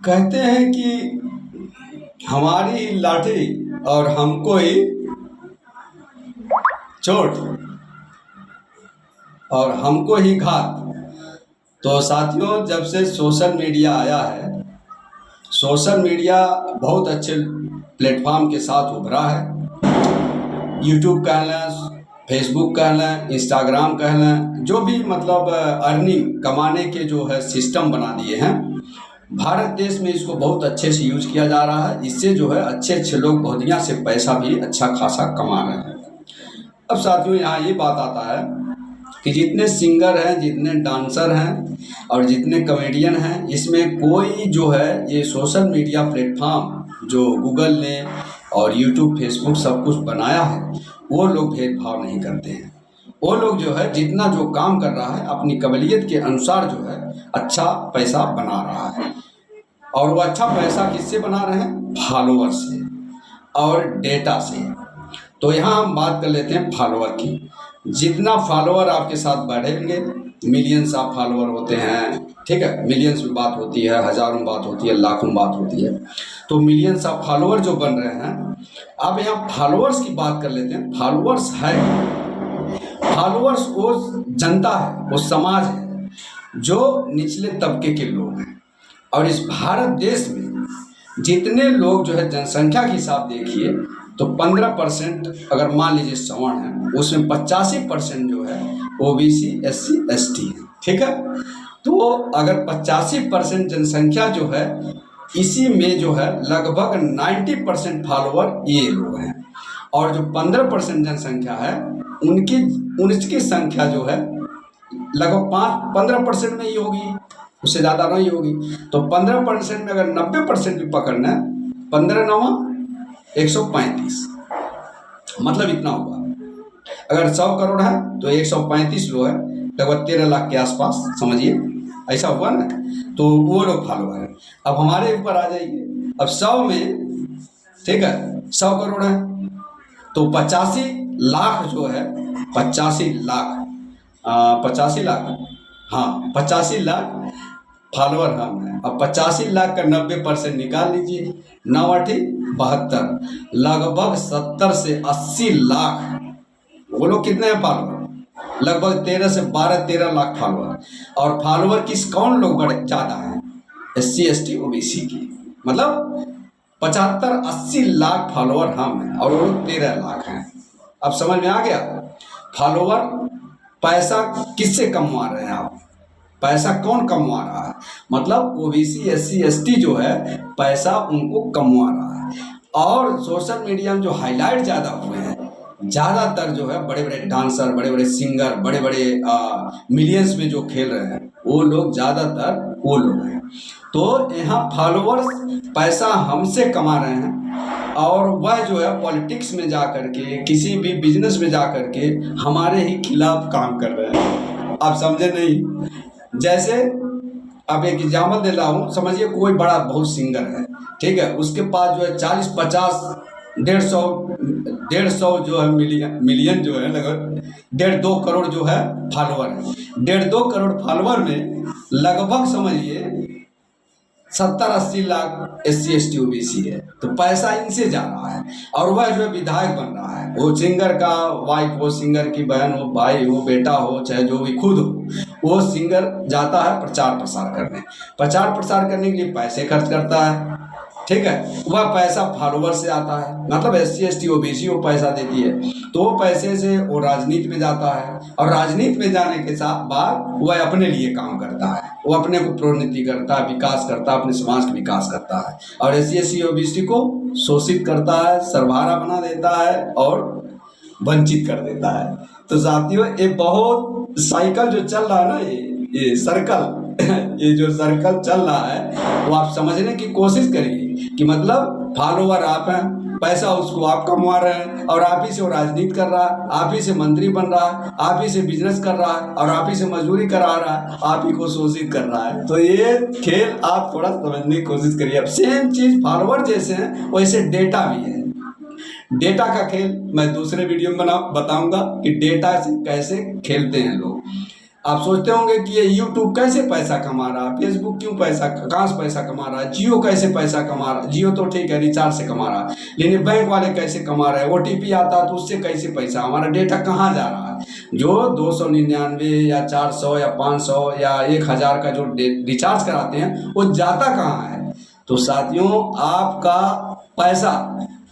कहते हैं कि हमारी ही लाठी और हमको ही चोट और हमको ही घात। तो साथियों, जब से सोशल मीडिया आया है, सोशल मीडिया बहुत अच्छे प्लेटफॉर्म के साथ उभरा है। यूट्यूब कह लें, फेसबुक कह लें, इंस्टाग्राम कह लें, जो भी मतलब अर्निंग कमाने के जो है सिस्टम बना दिए हैं। भारत देश में इसको बहुत अच्छे से यूज किया जा रहा है। इससे जो है अच्छे अच्छे लोग बहुतिया से पैसा भी अच्छा खासा कमा रहे हैं। अब साथियों, यहाँ ये बात आता है कि जितने सिंगर हैं, जितने डांसर हैं और जितने कॉमेडियन हैं, इसमें कोई जो है ये सोशल मीडिया प्लेटफॉर्म जो गूगल ने और यूट्यूब फेसबुक सब कुछ बनाया है, वो लोग भेदभाव नहीं करते हैं। वो लोग जो है जितना जो काम कर रहा है अपनी काबिलियत के अनुसार जो है अच्छा पैसा बना रहा है। और वो अच्छा पैसा किससे बना रहे हैं? फॉलोअर से और डेटा से। तो यहाँ हम बात कर लेते हैं फॉलोअर की। जितना फॉलोअर आपके साथ बढ़ेंगे, मिलियंस ऑफ फॉलोअर होते हैं, ठीक है, मिलियंस में बात होती है, हज़ारों में बात होती है, लाखों में बात होती है। तो मिलियंस ऑफ फॉलोअर जो बन रहे हैं, अब यहाँ फॉलोअर्स की बात कर लेते हैं। फॉलोअर्स है, फॉलोअर्स वो जनता है, वो समाज है जो निचले तबके के लोग हैं। और इस भारत देश में जितने लोग जो है जनसंख्या के हिसाब देखिए तो 15% अगर मान लीजिए सवर्ण है, उसमें 85% जो है ओबीसी एससी एसटी है, ठीक है। तो अगर 85% जनसंख्या जो है, इसी में जो है लगभग 90% फॉलोअर ये लोग हैं। और जो 15% जनसंख्या है उनकी संख्या जो है लगभग 15% में ही होगी, उससे ज़्यादा नहीं होगी। तो 15% में अगर 90% भी पकड़ना है, 15 9 135, मतलब इतना हुआ। अगर 100 करोड़ है तो 135 लोग है, लगभग 13 लाख के आसपास समझिए, ऐसा हुआ ना। तो वो लोग फॉलोअर है। अब हमारे ऊपर आ जाइए। अब 100 में, ठीक है, 100 करोड़ है तो 85 लाख जो है, 85 लाख 85 लाख, हाँ 85 लाख फॉलोअर हम हैं। अब 85 लाख का 90% निकाल लीजिए, 9 8 72, लगभग 70 से 80 लाख। वो लोग कितने हैं फॉलोअर? लगभग 13 से 13 लाख फॉलोअर। और फॉलोअर कौन लोग बड़े ज़्यादा हैं? एससी एसटी ओबीसी की, मतलब 75 80 लाख फॉलोअर हम हैं और वो लोग 13 लाख हैं। अब समझ में आ गया? फॉलोअर पैसा किससे कमवा रहे हैं आप? पैसा कौन कमवा रहा है? मतलब ओबीसी एससी एसटी जो है पैसा उनको कमवा रहा है। और सोशल मीडिया में जो हाईलाइट ज़्यादा हुए हैं, ज़्यादातर जो है बड़े बड़े डांसर, बड़े बड़े सिंगर, बड़े बड़े मिलियंस में जो खेल रहे हैं, वो लोग ज़्यादातर वो लोग हैं। तो यहाँ फॉलोअर्स पैसा हमसे कमा रहे हैं और वह जो है पॉलिटिक्स में जा कर के, किसी भी बिजनेस में जा कर के हमारे ही खिलाफ काम कर रहे हैं। आप समझे नहीं? जैसे अब एक एग्जाम्पल दे रहा हूँ, समझिए कोई बड़ा बहुत सिंगर है, ठीक है, उसके पास जो है 40 50 150 जो है मिलियन जो है, लगभग 1.5 2 करोड़ जो है फॉलोअर है। 1.5 2 करोड़ फॉलोअर में लगभग समझिए 70 80 लाख एससी एसटी ओबीसी है। तो पैसा इनसे जा रहा है और वह जो है विधायक बन रहा है। वो सिंगर का वाइफ हो, सिंगर की बहन हो, भाई हो, बेटा हो, चाहे जो भी खुद हो, वो सिंगर जाता है प्रचार प्रसार करने। प्रचार प्रसार करने के लिए पैसे खर्च करता है, ठीक है। वह पैसा फॉलोअर से आता है, मतलब एससी एसटी ओबीसी वो पैसा देती है। तो वो पैसे से वो राजनीति में जाता है और राजनीति में जाने के साथ बाद वह अपने लिए काम करता है, वो अपने को प्रोन्नति करता है, विकास करता है, अपने समाज का विकास करता है। और एससी एसटी ओबीसी को शोषित करता है, सर्वहारा बना देता है और वंचित कर देता है। तो साथियों, ये बहुत साइकिल जो चल रहा है ना, ये सर्कल ये जो सर्कल चल रहा है, वो आप समझने की कोशिश करिए कि मतलब फॉलोअर आप हैं, पैसा उसको आप कमा रहे हैं और आप ही से वो राजनीति कर रहा है, आप ही से मंत्री बन रहा है, आप ही से बिजनेस कर रहा है और आप ही से मजदूरी करा रहा है, आप ही को शोषित कर रहा है। तो ये खेल आप थोड़ा समझने की कोशिश करिए। अब सेम चीज़ फॉलोअर जैसे हैं वैसे डेटा भी है। डेटा का खेल मैं दूसरे वीडियो में बताऊंगा कि डेटा से कैसे खेलते हैं लोग। आप सोचते होंगे कि ये यूट्यूब कैसे पैसा कमा रहा है, फेसबुक क्यों पैसा, कहाँ से पैसा कमा रहा है, जियो कैसे पैसा कमा रहा है। जियो तो ठीक है रिचार्ज से कमा रहा है, लेकिन बैंक वाले कैसे कमा रहे हैं, OTP आता है तो उससे कैसे पैसा, हमारा डेटा कहाँ जा रहा है। जो 299 या 400 या 500 या 1000 का जो रिचार्ज कराते हैं वो जाता कहाँ है। तो साथियों आपका पैसा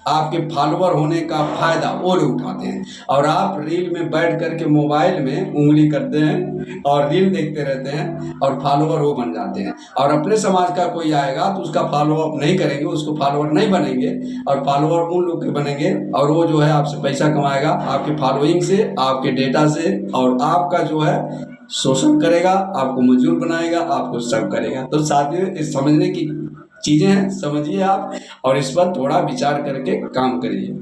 आपके फॉलोअर होने का फायदा वो लोग उठाते हैं, और आप रील में बैठ करके मोबाइल में उंगली करते हैं और रील देखते रहते हैं और फॉलोअर वो बन जाते हैं। और अपने समाज का कोई आएगा तो उसका फॉलोअप नहीं करेंगे, उसको फॉलोअर नहीं बनेंगे, और फॉलोअर उन लोग के बनेंगे, और वो जो है आपसे पैसा कमाएगा आपके फॉलोइंग से, आपके डेटा से, और आपका जो है शोषण करेगा, आपको मजदूर बनाएगा, आपको सब करेगा। तो साथियों इस समझने की चीज़ें हैं, समझिए आप और इस पर थोड़ा विचार करके काम करिए।